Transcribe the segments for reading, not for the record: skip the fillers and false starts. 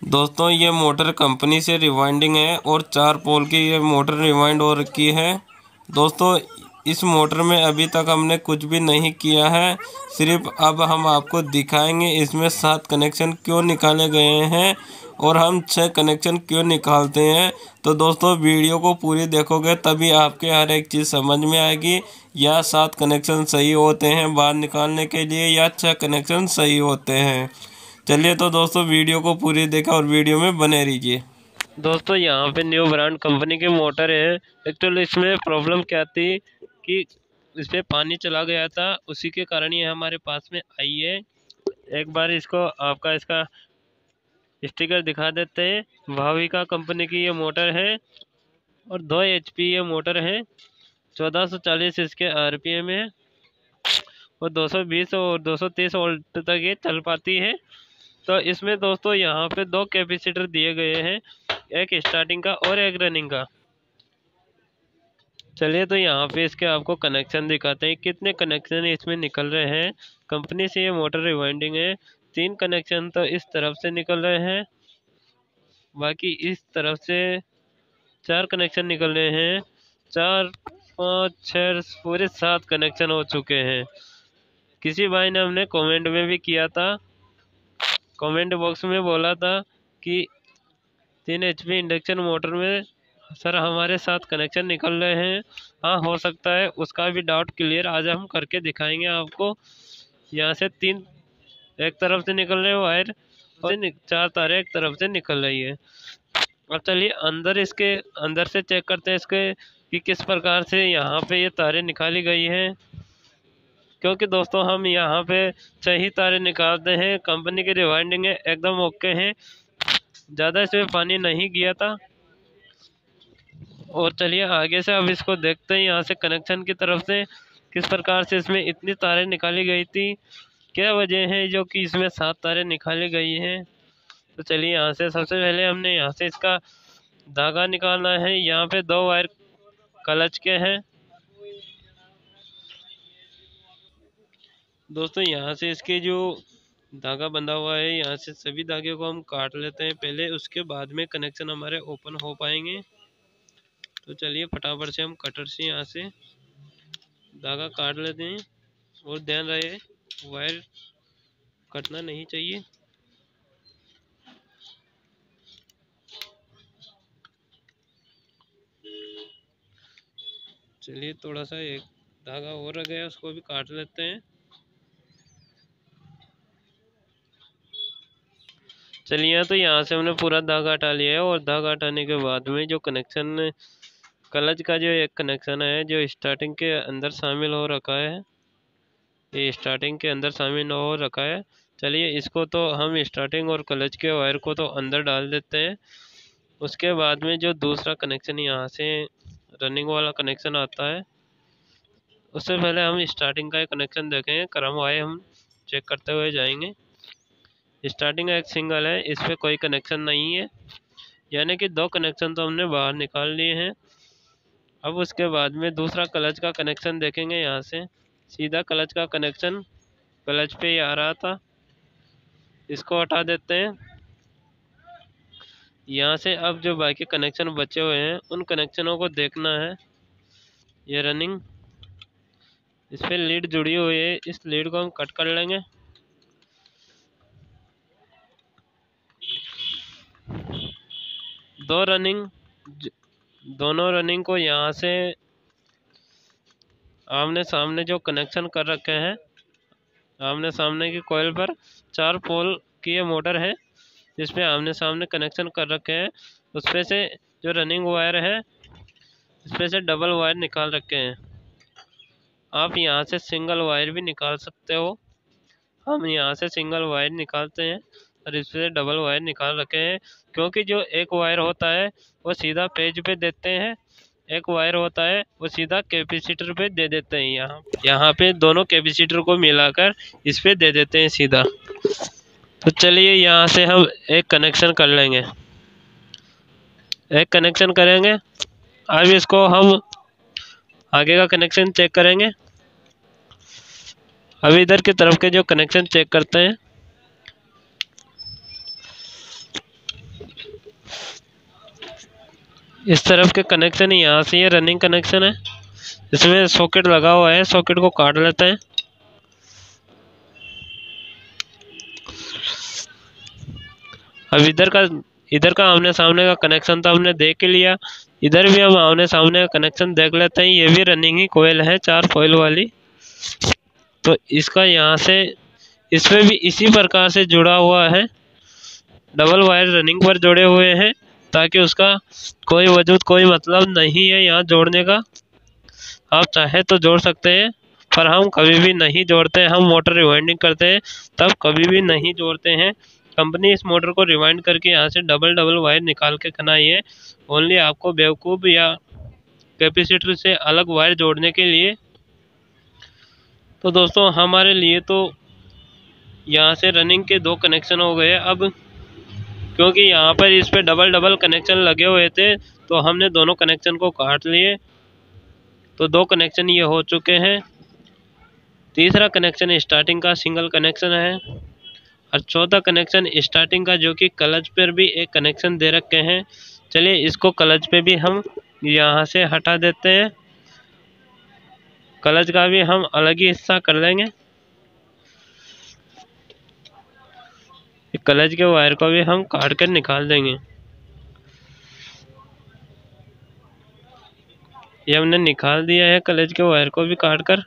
दोस्तों ये motor company से रिवाइंडिंग है और 4 पोल की ये मोटर रिवाइंड हो रखी है। दोस्तों इस मोटर में अभी तक हमने कुछ भी नहीं किया है, सिर्फ अब हम आपको दिखाएंगे इसमें 7 कनेक्शन क्यों निकाले गए हैं और हम 6 कनेक्शन क्यों निकालते हैं। तो दोस्तों वीडियो को पूरी देखोगे तभी आपके हर एक चीज़ समझ में आएगी, या 7 कनेक्शन सही होते हैं बाहर निकालने के लिए या 6 कनेक्शन सही होते हैं। चलिए तो दोस्तों वीडियो को पूरी देखा और वीडियो में बने रहिए। दोस्तों यहाँ पे न्यू ब्रांड कंपनी की मोटर है। एक्चुअली इसमें प्रॉब्लम क्या थी कि इस पर पानी चला गया था, उसी के कारण ये हमारे पास में आई है। एक बार इसको आपका इसका स्टिकर दिखा देते हैं। भाविका कंपनी की ये मोटर है और 2 HP ये मोटर है। 1440 इसके RPM है और 220 और 230 वोल्ट तक ये चल पाती है। तो इसमें दोस्तों यहाँ पे 2 कैपेसिटर दिए गए हैं, एक स्टार्टिंग का और एक रनिंग का। चलिए तो यहाँ पे इसके आपको कनेक्शन दिखाते हैं, कितने कनेक्शन इसमें निकल रहे हैं। कंपनी से ये मोटर रिवाइंडिंग है। 3 कनेक्शन तो इस तरफ से निकल रहे हैं, बाकी इस तरफ से 4 कनेक्शन निकल रहे हैं। 4 5 6 पूरे 7 कनेक्शन हो चुके हैं। किसी भाई ने हमने कमेंट में भी किया था, कमेंट बॉक्स में बोला था कि 3 HP इंडक्शन मोटर में सर हमारे साथ कनेक्शन निकल रहे हैं। हाँ हो सकता है, उसका भी डाउट क्लियर आज हम करके दिखाएंगे आपको। यहाँ से 3 एक तरफ से निकल रहे वायर और 4 तारें एक तरफ से निकल रही है। अब चलिए अंदर इसके अंदर से चेक करते हैं इसके कि किस प्रकार से यहाँ पे ये तारें निकाली गई हैं। क्योंकि दोस्तों हम यहाँ पे सही तारें निकालते हैं, कंपनी की रिवाइंडिंग है एकदम ओके है, ज़्यादा इसमें पानी नहीं गया था। और चलिए आगे से अब इसको देखते हैं यहाँ से कनेक्शन की तरफ से किस प्रकार से इसमें इतनी तारें निकाली गई थी, क्या वजह है जो कि इसमें 7 तारें निकाली गई हैं। तो चलिए यहाँ से सबसे पहले हमने यहाँ से इसका धागा निकालना है। यहाँ पे 2 वायर क्लच के हैं। दोस्तों यहाँ से इसके जो धागा बंधा हुआ है, यहाँ से सभी धागे को हम काट लेते हैं पहले, उसके बाद में कनेक्शन हमारे ओपन हो पाएंगे। तो चलिए फटाफट से हम कटर से यहाँ से धागा काट लेते हैं और ध्यान रहे वायर कटना नहीं चाहिए। चलिए थोड़ा सा एक धागा और रह गया, उसको भी काट लेते हैं। चलिए तो यहाँ से हमने पूरा धागा हटा लिया है और धागा हटाने के बाद में जो कनेक्शन क्लच का जो एक कनेक्शन है जो स्टार्टिंग के अंदर शामिल हो रखा है, ये स्टार्टिंग के अंदर शामिल हो रखा है। चलिए इसको तो हम स्टार्टिंग और क्लच के वायर को तो अंदर डाल देते हैं। उसके बाद में जो दूसरा कनेक्शन यहाँ से रनिंग वाला कनेक्शन आता है, उससे पहले हम स्टार्टिंग का कनेक्शन देखेंगे, क्रम वाई हम चेक करते हुए जाएंगे। स्टार्टिंग एक सिंगल है, इस पर कोई कनेक्शन नहीं है, यानी कि 2 कनेक्शन तो हमने बाहर निकाल लिए हैं। अब उसके बाद में दूसरा क्लच का कनेक्शन देखेंगे। यहाँ से सीधा क्लच का कनेक्शन क्लच पे ही आ रहा था, इसको हटा देते हैं। यहाँ से अब जो बाकी कनेक्शन बचे हुए हैं उन कनेक्शनों को देखना है। ये रनिंग, इस पर लीड जुड़ी हुई है, इस लीड को हम कट कर लेंगे। दोनों रनिंग को यहाँ से आमने सामने जो कनेक्शन कर रखे हैं, आमने सामने की कॉइल पर 4 पोल की ये मोटर है जिसमें आमने सामने कनेक्शन कर रखे हैं। उसपे से जो रनिंग वायर है इसमें से डबल वायर निकाल रखे हैं। आप यहाँ से सिंगल वायर भी निकाल सकते हो, हम यहाँ से सिंगल वायर निकालते हैं और इससे डबल वायर निकाल रखे हैं। क्योंकि जो एक वायर होता है वो सीधा पेज पे देते हैं, एक वायर होता है वो सीधा कैपेसिटर पे दे देते हैं। यहाँ पे दोनों कैपेसिटर को मिलाकर इस पे दे देते हैं सीधा। तो चलिए यहाँ से हम एक कनेक्शन कर लेंगे, एक कनेक्शन करेंगे। अब इसको हम आगे का कनेक्शन चेक करेंगे। अभी इधर की तरफ के जो कनेक्शन चेक करते हैं। इस तरफ के कनेक्शन यहाँ से ये रनिंग कनेक्शन है, इसमें सॉकेट लगा हुआ है, सॉकेट को काट लेते हैं। अब इधर का आमने सामने का कनेक्शन तो हमने देख के लिया, इधर भी हम आमने सामने का कनेक्शन देख लेते हैं। ये भी रनिंग ही कोयल है, 4 कोयल वाली। तो इसका यहाँ से इसमें भी इसी प्रकार से जुड़ा हुआ है, डबल वायर रनिंग पर जोड़े हुए हैं, ताकि उसका कोई वजूद कोई मतलब नहीं है यहाँ जोड़ने का। आप चाहे तो जोड़ सकते हैं, पर हम कभी भी नहीं जोड़ते हैं। हम मोटर रिवाइंडिंग करते हैं तब कभी भी नहीं जोड़ते हैं। कंपनी इस मोटर को रिवाइंड करके यहाँ से डबल डबल वायर निकाल के बनाई है, ओनली आपको बेवकूफ़ या कैपेसिटर से अलग वायर जोड़ने के लिए। तो दोस्तों हमारे लिए तो यहाँ से रनिंग के 2 कनेक्शन हो गए। अब क्योंकि यहाँ पर इस पे डबल डबल कनेक्शन लगे हुए थे, तो हमने दोनों कनेक्शन को काट लिए, तो 2 कनेक्शन ये हो चुके हैं। तीसरा कनेक्शन स्टार्टिंग का सिंगल कनेक्शन है, और चौथा कनेक्शन स्टार्टिंग का, जो कि क्लच पर भी एक कनेक्शन दे रखे हैं। चलिए इसको क्लच पे भी हम यहाँ से हटा देते हैं, क्लच का भी हम अलग ही हिस्सा कर लेंगे। क्लच के वायर को भी हम काट कर निकाल देंगे। ये हमने निकाल दिया है क्लच के वायर को भी काट कर।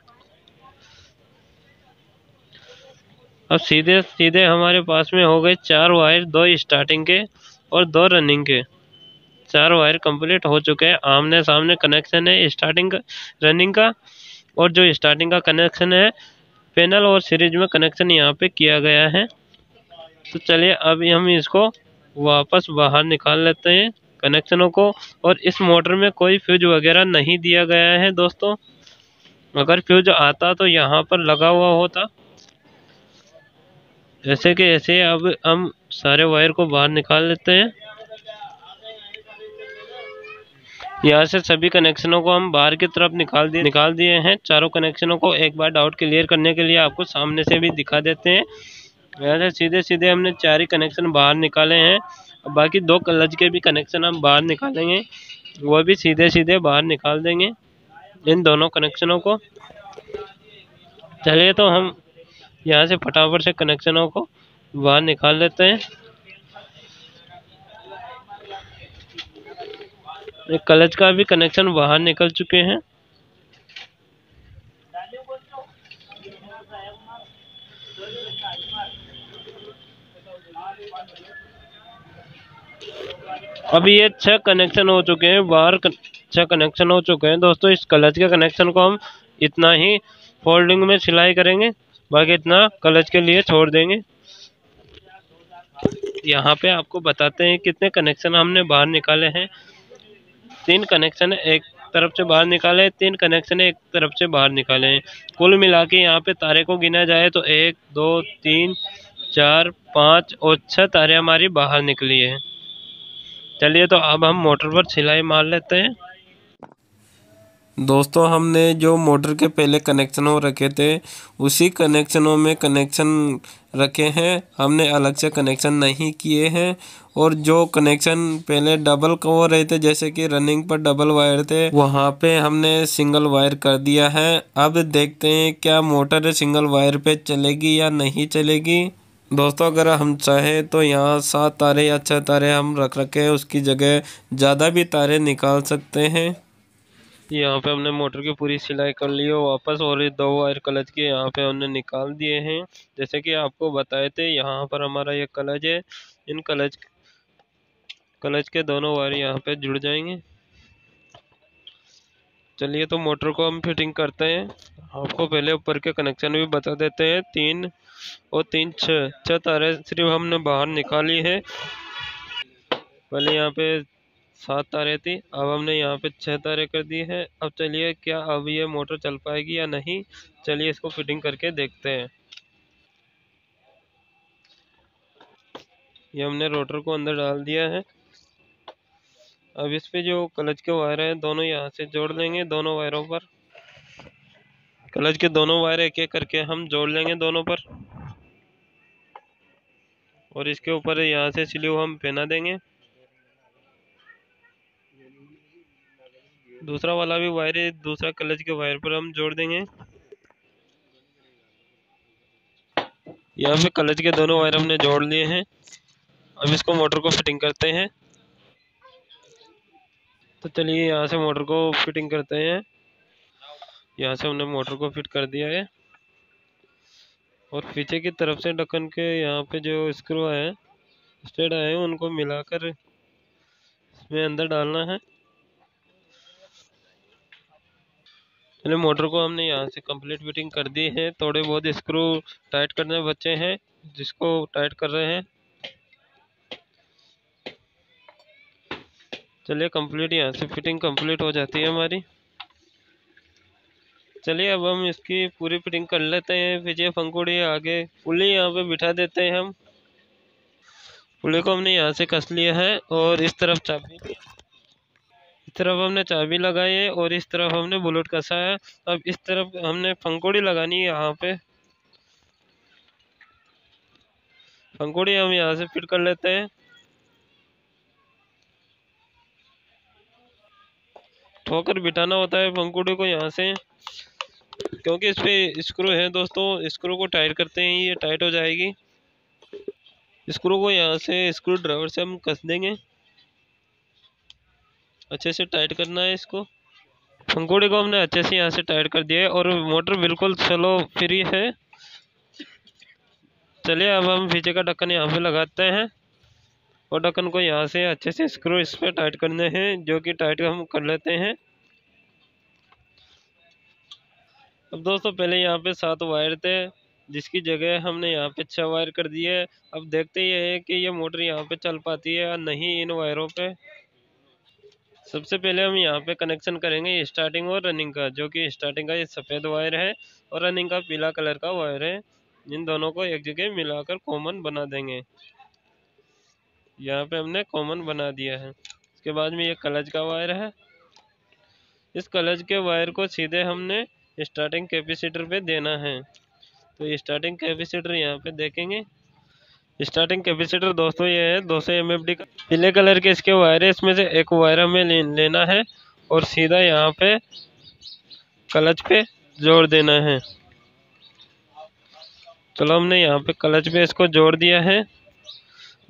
अब सीधे सीधे हमारे पास में हो गए 4 वायर, 2 स्टार्टिंग के और 2 रनिंग के। 4 वायर कंप्लीट हो चुके हैं। आमने सामने कनेक्शन है स्टार्टिंग का, रनिंग का, और जो स्टार्टिंग का कनेक्शन है पैनल और सीरीज में कनेक्शन यहाँ पे किया गया है। तो चलिए अभी हम इसको वापस बाहर निकाल लेते हैं कनेक्शनों को। और इस मोटर में कोई फ्यूज वगैरह नहीं दिया गया है दोस्तों, अगर फ्यूज आता तो यहाँ पर लगा हुआ होता। ऐसे के ऐसे अब हम सारे वायर को बाहर निकाल लेते हैं। यहाँ से सभी कनेक्शनों को हम बाहर की तरफ निकाल दिए हैं। चारों कनेक्शनों को एक बार डाउट क्लियर करने के लिए आपको सामने से भी दिखा देते हैं। यहाँ से सीधे सीधे हमने 4 ही कनेक्शन बाहर निकाले हैं। बाकी 2 क्लच के भी कनेक्शन हम बाहर निकालेंगे, वो भी सीधे सीधे बाहर निकाल देंगे इन दोनों कनेक्शनों को। चलिए तो हम यहाँ से फटाफट से कनेक्शनों को बाहर निकाल लेते हैं। क्लच का भी कनेक्शन बाहर निकल चुके हैं। अभी ये 6 कनेक्शन हो चुके हैं, बाहर 6 कनेक्शन हो चुके हैं दोस्तों। इस क्लच के कनेक्शन को हम इतना ही फोल्डिंग में सिलाई करेंगे, बाकी इतना क्लच के लिए छोड़ देंगे। यहाँ पे आपको बताते हैं कितने कनेक्शन हमने बाहर निकाले हैं। 3 कनेक्शन एक तरफ से बाहर निकाले, 3 कनेक्शन एक तरफ से बाहर निकाले हैं। कुल मिला के यहाँ पे तारे को गिना जाए तो 1 2 3 4 5 और 6 तारे हमारी बाहर निकली है। चलिए तो अब हम मोटर पर सिलाई मार लेते हैं। दोस्तों हमने जो मोटर के पहले कनेक्शनों रखे थे उसी कनेक्शनों में कनेक्शन रखे हैं, हमने अलग से कनेक्शन नहीं किए हैं। और जो कनेक्शन पहले डबल हो रहे थे, जैसे कि रनिंग पर डबल वायर थे, वहाँ पे हमने सिंगल वायर कर दिया है। अब देखते हैं क्या मोटर सिंगल वायर पे चलेगी या नहीं चलेगी। दोस्तों अगर हम चाहें तो यहाँ 7 तारे या 6 तारे हम रख रखे हैं, उसकी जगह ज़्यादा भी तारे निकाल सकते हैं। यहाँ पे हमने मोटर की पूरी सिलाई कर ली है वापस, और ये 2 वायर क्लच के यहाँ पे हमने निकाल दिए हैं। जैसे कि आपको बताए थे, यहाँ पर हमारा ये क्लच है, इन क्लच के दोनों वायर यहाँ पे जुड़ जाएंगे। चलिए तो मोटर को हम फिटिंग करते हैं। आपको पहले ऊपर के कनेक्शन भी बता देते हैं। 3 और 3 6 तारे सिर्फ हमने बाहर निकाली है। पहले यहाँ पे 7 तारे थी, अब हमने यहाँ पे 6 तारे कर दी है। अब चलिए क्या अब ये मोटर चल पाएगी या नहीं, चलिए इसको फिटिंग करके देखते हैं। ये हमने रोटर को अंदर डाल दिया है। अब इस पे जो क्लच के वायर हैं दोनों यहाँ से जोड़ लेंगे। दोनों वायरों पर क्लच के दोनों वायर एक एक करके हम जोड़ लेंगे दोनों पर, और इसके ऊपर यहाँ से स्लीव हम पहना देंगे। दूसरा वाला भी वायर है, दूसरा क्लच के वायर पर हम जोड़ देंगे। यहाँ पे क्लच के दोनों वायर हमने जोड़ लिए हैं। अब इसको मोटर को फिटिंग करते हैं। तो चलिए यहाँ से मोटर को फिटिंग करते हैं। यहाँ से हमने मोटर को फिट कर दिया है और पीछे की तरफ से ढक्कन के यहाँ पे जो स्क्रू है स्टेड है उनको मिलाकर इसमें अंदर डालना है। चलिए मोटर को हमने यहाँ से कंप्लीट फिटिंग कर दी है। थोड़े बहुत स्क्रू टाइट करने बचे हैं जिसको टाइट कर रहे हैं। चलिए कंप्लीट यहाँ से फिटिंग कंप्लीट हो जाती है हमारी। चलिए अब हम इसकी पूरी फिटिंग कर लेते हैं। पीछे पंखुड़ी आगे पुली यहाँ पे बिठा देते हैं हम। पुली को हमने यहाँ से कस लिया है और इस तरफ चाबी, इस तरफ हमने चाबी लगाई है और इस तरफ हमने बुलेट कसा है। अब इस तरफ हमने पंखुड़ी लगानी है। यहाँ पे पंखुड़ी हम यहाँ से फिट कर लेते हैं। ठोकर बिठाना होता है पंखुड़ी को यहाँ से, क्योंकि इस पे स्क्रू है दोस्तों। स्क्रू को टाइट करते हैं, ये टाइट हो जाएगी। स्क्रू को यहाँ से स्क्रू ड्राइवर से हम कस देंगे। अच्छे से टाइट करना है इसको। पंखुड़ी को हमने अच्छे से यहाँ से टाइट कर दिया है और मोटर बिल्कुल स्लो फ्री है। चलिए अब हम पीछे का ढक्कन यहाँ पे लगाते हैं और ढक्कन को यहाँ से अच्छे से स्क्रू इस पे टाइट करने हैं, जो कि टाइट हम कर लेते हैं। अब दोस्तों पहले यहाँ पे 7 वायर थे जिसकी जगह हमने यहाँ पे 6 वायर कर दिए। अब देखते ये है कि ये मोटर यहाँ पे चल पाती है या नहीं इन वायरों पे। सबसे पहले हम यहाँ पे कनेक्शन करेंगे स्टार्टिंग और रनिंग का, जो कि स्टार्टिंग का ये सफ़ेद वायर है और रनिंग का पीला कलर का वायर है। इन दोनों को एक जगह मिलाकर कॉमन बना देंगे। यहाँ पे हमने कॉमन बना दिया है। इसके बाद में ये क्लच का वायर है। इस क्लच के वायर को सीधे हमने स्टार्टिंग कैपेसिटर पे देना है। तो स्टार्टिंग कैपेसिटर यहाँ पे देखेंगे। स्टार्टिंग कैपेसिटर दोस्तों ये है 200 MFD का, पीले कलर के इसके वायर है। इसमें से एक वायर हमें लेना है और सीधा यहाँ पे क्लच पे जोड़ देना है। चलो हमने यहाँ पे क्लच पे इसको जोड़ दिया है।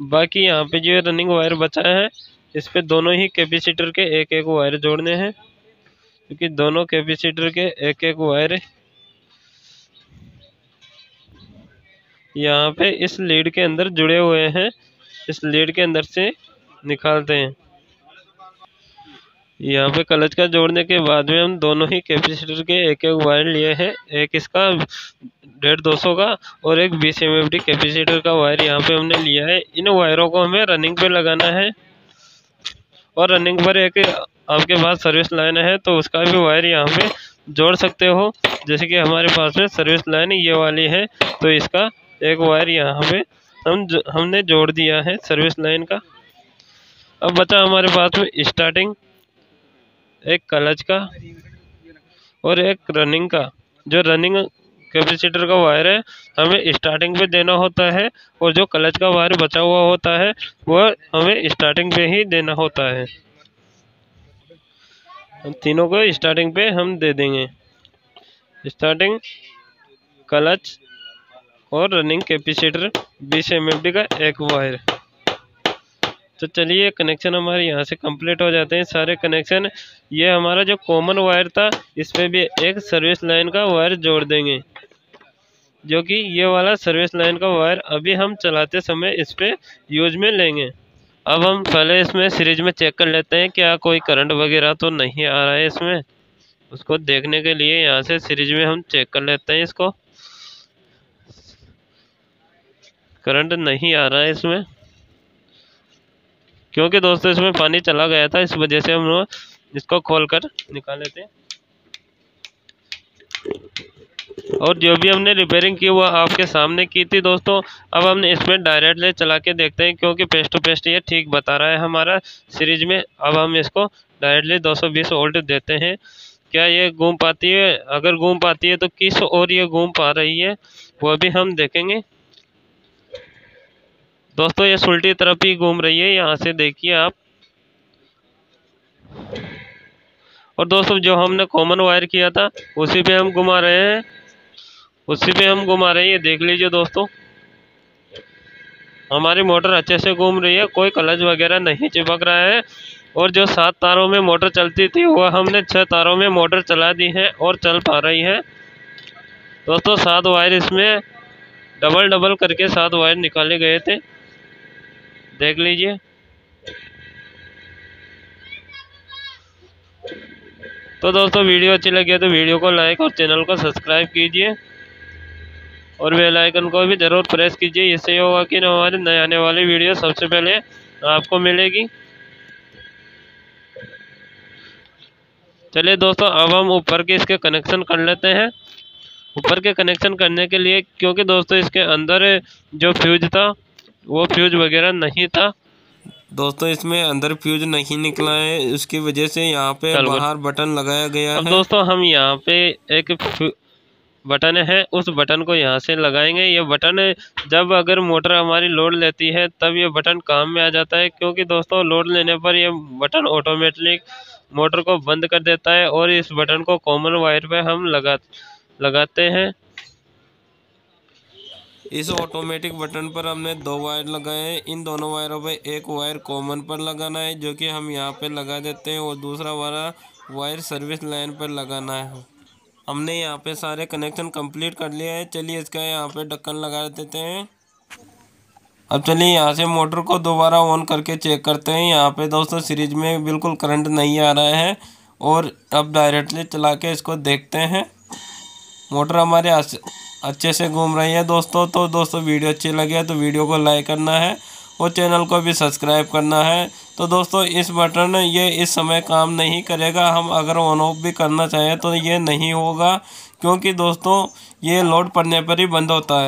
बाकी यहाँ पे जो रनिंग वायर बचा है इस पे दोनों ही कैपेसिटर के एक एक वायर जोड़ने हैं, क्योंकि दोनों कैपेसिटर के एक एक वायर यहाँ पे इस लीड के अंदर जुड़े हुए हैं। इस लीड के अंदर से निकालते हैं। यहाँ पे क्लच का जोड़ने के बाद में हम दोनों ही कैपेसिटर के एक एक वायर लिए हैं। एक इसका 150-200 का और एक 20 MFD कैपेसिटर का वायर यहाँ पे हमने लिया है। इन वायरों को हमें रनिंग पे लगाना है और रनिंग पर एक आपके पास सर्विस लाइन है तो उसका भी वायर यहाँ पे जोड़ सकते हो। जैसे कि हमारे पास में सर्विस लाइन ये वाली है तो इसका एक वायर यहाँ पे हमने जोड़ दिया है सर्विस लाइन का। अब बचा हमारे पास में स्टार्टिंग, एक क्लच का और एक रनिंग का। जो रनिंग कैपेसिटर का वायर है हमें स्टार्टिंग पे देना होता है और जो क्लच का वायर बचा हुआ होता है वह हमें स्टार्टिंग पे ही देना होता है। हम तीनों को स्टार्टिंग पे हम दे देंगे। स्टार्टिंग, क्लच और रनिंग कैपेसिटर 20 MFD का एक वायर। तो चलिए कनेक्शन हमारे यहाँ से कंप्लीट हो जाते हैं सारे कनेक्शन। ये हमारा जो कॉमन वायर था इस पे भी एक सर्विस लाइन का वायर जोड़ देंगे, जो कि ये वाला सर्विस लाइन का वायर अभी हम चलाते समय इस पे यूज में लेंगे। अब हम पहले इसमें सीरीज में चेक कर लेते हैं क्या कोई करंट वगैरह तो नहीं आ रहा है इसमें। उसको देखने के लिए यहाँ से सीरीज में हम चेक कर लेते हैं इसको। करंट नहीं आ रहा है इसमें, क्योंकि दोस्तों इसमें पानी चला गया था, इस वजह से हम इसको खोलकर निकाल लेते हैं। और जो भी हमने रिपेयरिंग की वो आपके सामने की थी दोस्तों। अब हमने इसमें डायरेक्टली चला के देखते हैं, क्योंकि पेस्ट टू पेस्ट ये ठीक बता रहा है हमारा सीरीज में। अब हम इसको डायरेक्टली 220 वोल्ट देते हैं। क्या ये घूम पाती है? अगर घूम पाती है तो किस और ये घूम पा रही है वो भी हम देखेंगे। दोस्तों ये उल्टी तरफ ही घूम रही है, यहाँ से देखिए आप। और दोस्तों जो हमने कॉमन वायर किया था उसी पे हम घुमा रहे हैं, ये देख लीजिए दोस्तों, हमारी मोटर अच्छे से घूम रही है, कोई क्लच वगैरह नहीं चिपक रहा है। और जो 7 तारों में मोटर चलती थी वह हमने 6 तारों में मोटर चला दी है और चल पा रही है दोस्तों। 7 वायर इसमें डबल करके 7 वायर निकाले गए थे, देख लीजिए। तो दोस्तों वीडियो अच्छी लगी तो वीडियो को लाइक और चैनल को सब्सक्राइब कीजिए और बेल आइकन को भी ज़रूर प्रेस कीजिए। इससे होगा कि हमारे नए आने वाली वीडियो सबसे पहले आपको मिलेगी। चलिए दोस्तों अब हम ऊपर के इसके कनेक्शन कर लेते हैं। ऊपर के कनेक्शन करने के लिए, क्योंकि दोस्तों इसके अंदर जो फ्यूज था वो फ्यूज वगैरह नहीं था दोस्तों, इसमें अंदर फ्यूज नहीं निकला है, उसकी वजह से यहाँ पे बाहर बटन लगाया गया है। दोस्तों हम यहाँ पे एक बटन है, उस बटन को यहाँ से लगाएंगे। ये बटन जब अगर मोटर हमारी लोड लेती है तब ये बटन काम में आ जाता है, क्योंकि दोस्तों लोड लेने पर ये बटन ऑटोमेटिक मोटर को बंद कर देता है। और इस बटन को कॉमन वायर पे हम लगाते हैं। इस ऑटोमेटिक बटन पर हमने 2 वायर लगाए हैं। इन दोनों वायरों पे एक वायर कॉमन पर लगाना है, जो कि हम यहाँ पे लगा देते हैं, और दूसरा वायर सर्विस लाइन पर लगाना है। हमने यहाँ पे सारे कनेक्शन कंप्लीट कर लिया है। चलिए इसका यहाँ पे ढक्कन लगा देते हैं। अब चलिए यहाँ से मोटर को दोबारा ऑन करके चेक करते हैं। यहाँ पे दोस्तों सीरीज में बिल्कुल करंट नहीं आ रहा है, और अब डायरेक्टली चला के इसको देखते हैं। मोटर हमारे अच्छे से घूम रही है दोस्तों। तो दोस्तों वीडियो अच्छी लगे तो वीडियो को लाइक करना है और चैनल को भी सब्सक्राइब करना है। तो दोस्तों इस बटन ये इस समय काम नहीं करेगा। हम अगर ऑन ऑफ भी करना चाहें तो ये नहीं होगा, क्योंकि दोस्तों ये लोड पड़ने पर ही बंद होता है।